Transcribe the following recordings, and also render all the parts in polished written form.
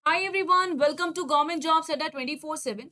Hi everyone, welcome to government jobs Adda 24/7।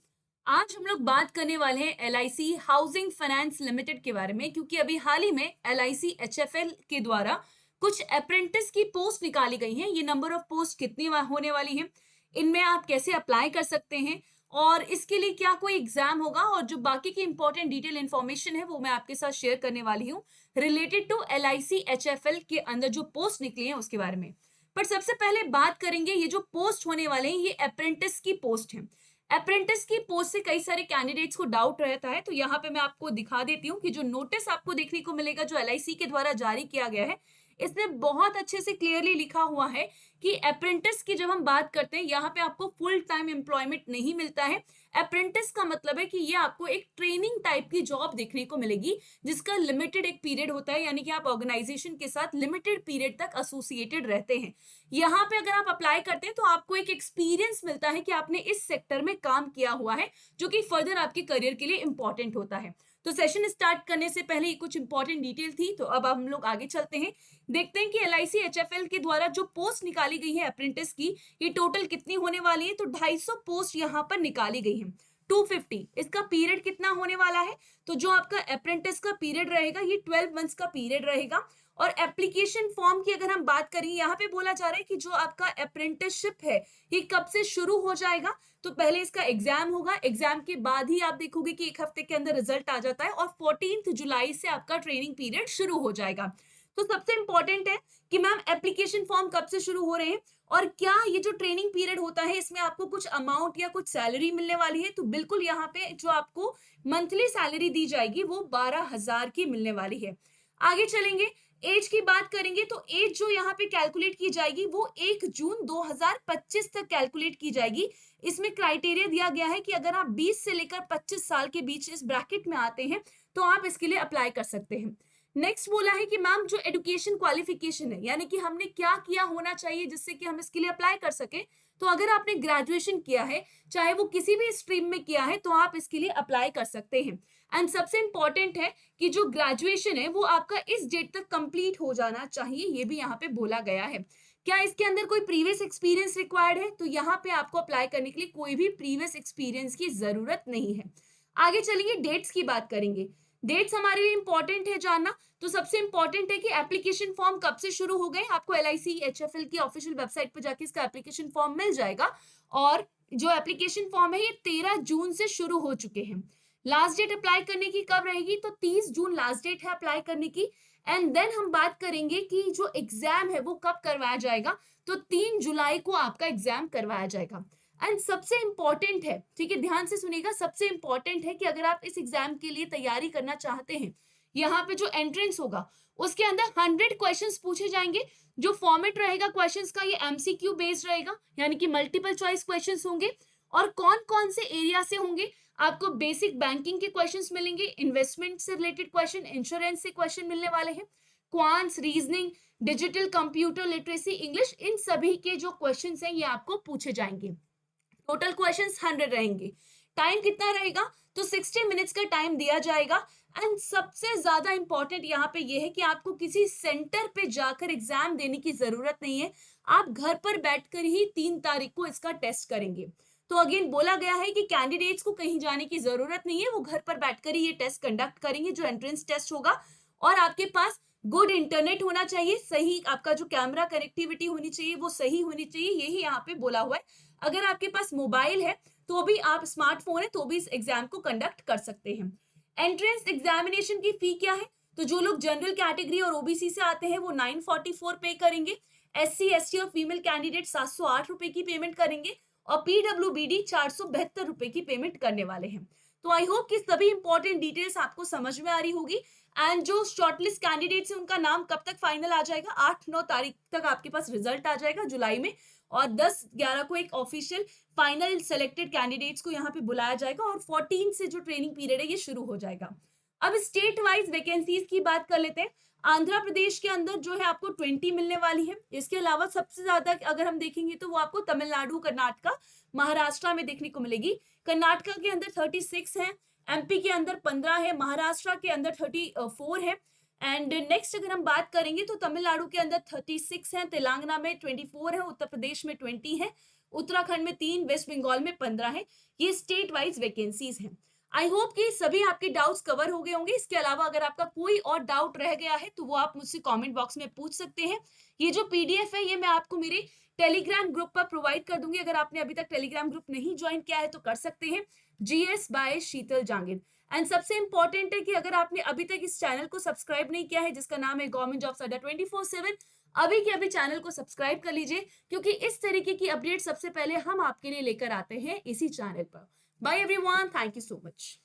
आज हम लोग बात करने वाले हैं एलआईसी हाउसिंग फाइनेंस लिमिटेड के बारे में, क्योंकि अभी हाल ही में एलआईसी एचएफएल के द्वारा कुछ अप्रेंटिस की पोस्ट निकाली गई हैं। ये नंबर ऑफ पोस्ट कितनी होने वाली हैं, इनमें आप कैसे अप्लाई कर सकते हैं और इसके लिए क्या कोई एग्जाम होगा, और जो बाकी की इंपॉर्टेंट डिटेल इन्फॉर्मेशन है वो मैं आपके साथ शेयर करने वाली हूँ रिलेटेड टू एलआईसी एचएफएल के अंदर जो पोस्ट निकली है उसके बारे में। पर सबसे पहले बात करेंगे, ये जो पोस्ट होने वाले हैं ये अप्रेंटिस की पोस्ट है। अप्रेंटिस की पोस्ट से कई सारे कैंडिडेट्स को डाउट रहता है, तो यहाँ पे मैं आपको दिखा देती हूँ कि जो नोटिस आपको देखने को मिलेगा जो एलआईसी के द्वारा जारी किया गया है, इसमें बहुत अच्छे से क्लियरली लिखा हुआ है कि अप्रेंटिस की जब हम बात करते हैं यहाँ पे आपको फुल टाइम एम्प्लॉयमेंट नहीं मिलता है। अप्रेंटिस का मतलब है कि ये आपको एक ट्रेनिंग टाइप की जॉब देखने को मिलेगी जिसका लिमिटेड एक पीरियड होता है, यानी कि आप ऑर्गेनाइजेशन के साथ लिमिटेड पीरियड तक एसोसिएटेड रहते हैं। यहाँ पे अगर आप अप्लाई करते हैं तो आपको एक एक्सपीरियंस मिलता है कि आपने इस सेक्टर में काम किया हुआ है, जो कि फर्दर आपके करियर के लिए इंपॉर्टेंट होता है। तो सेशन स्टार्ट करने से पहले ये कुछ इंपॉर्टेंट डिटेल थी, तो अब हम लोग आगे चलते हैं। देखते हैं कि एलआईसी एचएफएल के द्वारा जो पोस्ट निकाली गई है अप्रेंटिस की, ये टोटल कितनी होने वाली है। तो 250 पोस्ट यहाँ पर निकाली गई है। 250 इसका पीरियड कितना होने वाला है। तो जो आपका अप्रेंटिस का पीरियड रहेगा ये 12 मंथ्स का पीरियड रहेगा। और एप्लीकेशन फॉर्म की अगर हम बात करें, यहाँ पे बोला जा रहा है कि जो आपका अप्रेंटिसशिप है ये कब से शुरू हो जाएगा। तो पहले इसका एग्जाम होगा, एग्जाम के बाद ही आप देखोगे कि एक हफ्ते के अंदर रिजल्ट आ जाता है, और 14 जुलाई से आपका ट्रेनिंग पीरियड शुरू हो जाएगा। तो सबसे इंपॉर्टेंट है कि मैम एप्लीकेशन फॉर्म कब से शुरू हो रहे हैं, और क्या ये जो ट्रेनिंग पीरियड होता है इसमें आपको कुछ अमाउंट या कुछ सैलरी मिलने वाली है। तो बिल्कुल यहाँ पे जो आपको मंथली सैलरी दी जाएगी वो 12,000 की मिलने वाली है। आगे चलेंगे, एज की बात करेंगे तो एज जो यहाँ पे कैलकुलेट की जाएगी वो 1 जून 2025 तक कैलकुलेट की जाएगी। इसमें क्राइटेरिया दिया गया है कि अगर आप 20 से लेकर 25 साल के बीच इस ब्रैकेट में आते हैं तो आप इसके लिए अप्लाई कर सकते हैं। नेक्स्ट बोला है कि मैम जो एजुकेशन क्वालिफिकेशन है, यानी कि हमने क्या किया होना चाहिए जिससे कि हम इसके लिए अप्लाई कर सके। तो अगर आपने ग्रेजुएशन किया है, चाहे वो किसी भी स्ट्रीम में किया है, तो आप इसके लिए अप्लाई कर सकते हैं। एंड सबसे इंपॉर्टेंट है कि जो ग्रेजुएशन है वो आपका इस डेट तक कंप्लीट हो जाना चाहिए, ये भी यहाँ पे बोला गया है। क्या इसके अंदर कोई प्रीवियस एक्सपीरियंस रिक्वायर्ड है। तो यहाँ पे आपको अप्लाई करने के लिए कोई भी प्रीवियस एक्सपीरियंस की जरूरत नहीं है। आगे चलिए, डेट्स की बात करेंगे। डेट्स हमारे लिए इंपॉर्टेंट है जानना। तो सबसे इंपॉर्टेंट है कि एप्लीकेशन फॉर्म कब से शुरू हो गए। आपको एलआईसी एचएफएल की ऑफिशियल वेबसाइट पर जाके इसका एप्लीकेशन फॉर्म मिल जाएगा, और जो एप्लीकेशन फॉर्म है ये 13 जून से शुरू हो चुके हैं। लास्ट डेट अप्लाई करने की कब रहेगी, तो 30 जून लास्ट डेट है अप्लाई करने की। एंड देन हम बात करेंगे कि जो एग्जाम है वो कब करवाया जाएगा। तो 3 जुलाई को आपका एग्जाम करवाया जाएगा। एंड सबसे इंपॉर्टेंट है, ठीक है, ध्यान से सुनिएगा, सबसे इंपॉर्टेंट है कि अगर आप इस एग्जाम के लिए तैयारी करना चाहते हैं, यहाँ पे जो एंट्रेंस होगा उसके अंदर 100 क्वेश्चंस पूछे जाएंगे। जो फॉर्मेट रहेगा क्वेश्चंस का ये एमसीक्यू बेस्ड रहेगा, यानी कि मल्टीपल चॉइस क्वेश्चंस होंगे। और कौन कौन से एरिया से होंगे, आपको बेसिक बैंकिंग के क्वेश्चंस मिलेंगे, इन्वेस्टमेंट से रिलेटेड क्वेश्चन, इंश्योरेंस से क्वेश्चन मिलने वाले हैं, quants, reasoning, digital computer literacy, English, इन सभी के जो क्वेश्चंस हैं ये आपको पूछे जाएंगे। टोटल क्वेश्चंस 100 रहेंगे। टाइम कितना रहेगा, तो 60 मिनट्स का टाइम दिया जाएगा। एंड सबसे ज्यादा इंपॉर्टेंट यहाँ पे ये है कि आपको किसी सेंटर पे जाकर एग्जाम देने की जरूरत नहीं है। आप घर पर बैठकर ही 3 तारीख को इसका टेस्ट करेंगे। तो अगेन बोला गया है कि कैंडिडेट्स को कहीं जाने की जरूरत नहीं है, वो घर पर बैठकर ही ये टेस्ट कंडक्ट करेंगे जो एंट्रेंस टेस्ट होगा। और आपके पास गुड इंटरनेट होना चाहिए, सही आपका जो कैमरा कनेक्टिविटी होनी चाहिए वो सही होनी चाहिए, यही यहाँ पे बोला हुआ है। अगर आपके पास मोबाइल है तो भी आप, स्मार्टफोन है तो भी इस एग्जाम को कंडक्ट कर सकते हैं। एंट्रेंस एग्जामिनेशन की फी क्या है, तो जो लोग जनरल कैटेगरी और ओबीसी से आते हैं वो 944 पे करेंगे। एससी एसटी और फीमेल कैंडिडेट 708 रुपए की पेमेंट करेंगे, और पीडब्ल्यूबीडी 472 रुपए की पेमेंट करने वाले हैं। तो आई होप कि सभी इंपॉर्टेंट डिटेल्स आपको समझ में आ रही होगी। एंड जो शॉर्टलिस्ट कैंडिडेट्स है उनका नाम कब तक फाइनल आ जाएगा, 8-9 तारीख तक आपके पास रिजल्ट आ जाएगा जुलाई में, और 10-11 को एक ऑफिशियल फाइनल सेलेक्टेड कैंडिडेट्स को यहाँ पे बुलाया जाएगा, और 14 से जो ट्रेनिंग पीरियड है ये शुरू हो जाएगा। अब स्टेट वाइज वैकेंसीज की बात कर लेते हैं। आंध्र प्रदेश के अंदर जो है आपको 20 मिलने वाली है। इसके अलावा सबसे ज्यादा अगर हम देखेंगे तो वो आपको तमिलनाडु, कर्नाटका, महाराष्ट्र में देखने को मिलेगी। कर्नाटका के अंदर 36 है, एमपी के अंदर 15 है, महाराष्ट्र के अंदर 34 है। एंड नेक्स्ट अगर हम बात करेंगे तो तमिलनाडु के अंदर 36 है, तेलंगाना में 24 है, उत्तर प्रदेश में 20 है, उत्तराखंड में 3, वेस्ट बंगाल में 15 है। ये स्टेट वाइज वैकेंसीज हैं। आई होप कि सभी आपके डाउट्स कवर हो गए होंगे। इसके अलावा अगर आपका कोई और डाउट रह गया है तो वो आप मुझसे कमेंट बॉक्स में पूछ सकते हैं। ये जो पीडीएफ है ये मैं आपको मेरे टेलीग्राम ग्रुप पर प्रोवाइड कर दूंगी। अगर आपने अभी तक टेलीग्राम ग्रुप नहीं ज्वाइन किया है तो कर सकते हैं, GS bye Sheetal Jangid. And सबसे इंपॉर्टेंट है कि अगर आपने अभी तक इस चैनल को सब्सक्राइब नहीं किया है, जिसका नाम है गवर्नमेंट जॉब्स अड्डा 24/7, अभी के अभी चैनल को सब्सक्राइब कर लीजिए, क्योंकि इस तरीके की अपडेट सबसे पहले हम आपके लिए लेकर आते हैं इसी चैनल पर। Bye everyone, thank you so much.